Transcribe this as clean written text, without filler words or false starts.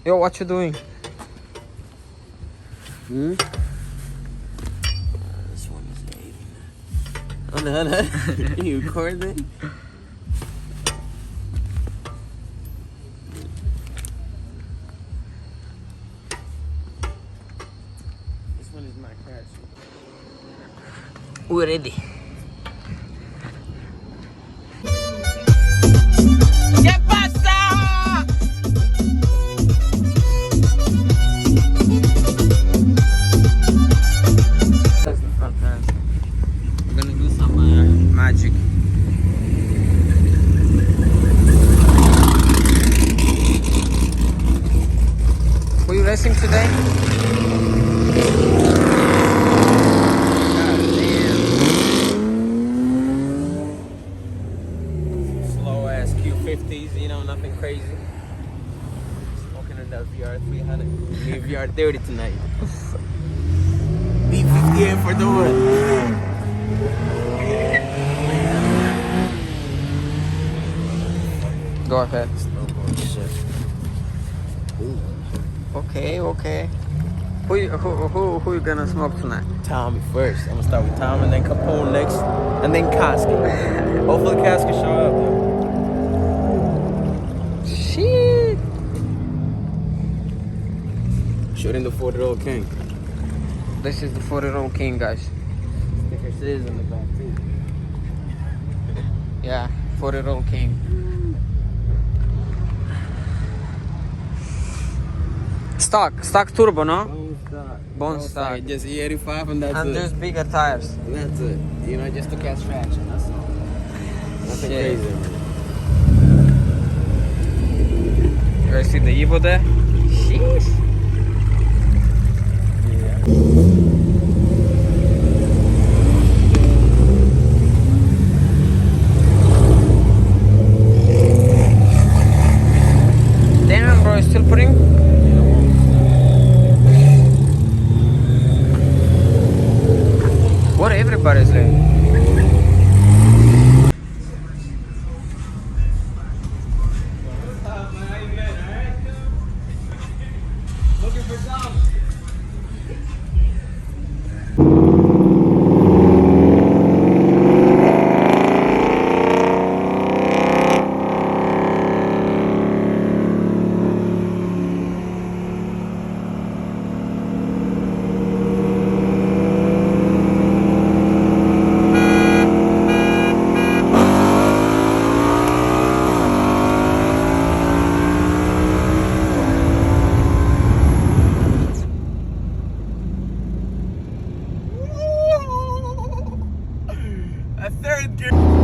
Yo, what you doing? This one is A10. Oh no, you recording? This one is my crash. We're ready. We're gonna do some magic. Were you racing today? God damn. Slow ass Q50s, you know, nothing crazy. Smoking in that VR 300. Me VR 30 tonight. B58 for the win. Go ahead. Oh shit. Okay. Who you gonna smoke tonight? Tommy first. I'm gonna start with Tom and then Capone next, and then Koski. Hopefully Koski show up. Shit. Shooting the 40-year-old king. This is the 40-year-old king, guys. Sticker says in the back too. Yeah, 40-year-old king. Stock turbo, no? Bone stock. Just E85 and that's And it. just bigger tires. And that's it. You know, just to catch traction. That's all. Nothing Shit. crazy. You guys see the Evo there? Sheesh. Damn, bro, still putting? What everybody's doing? Looking for some. A third gear.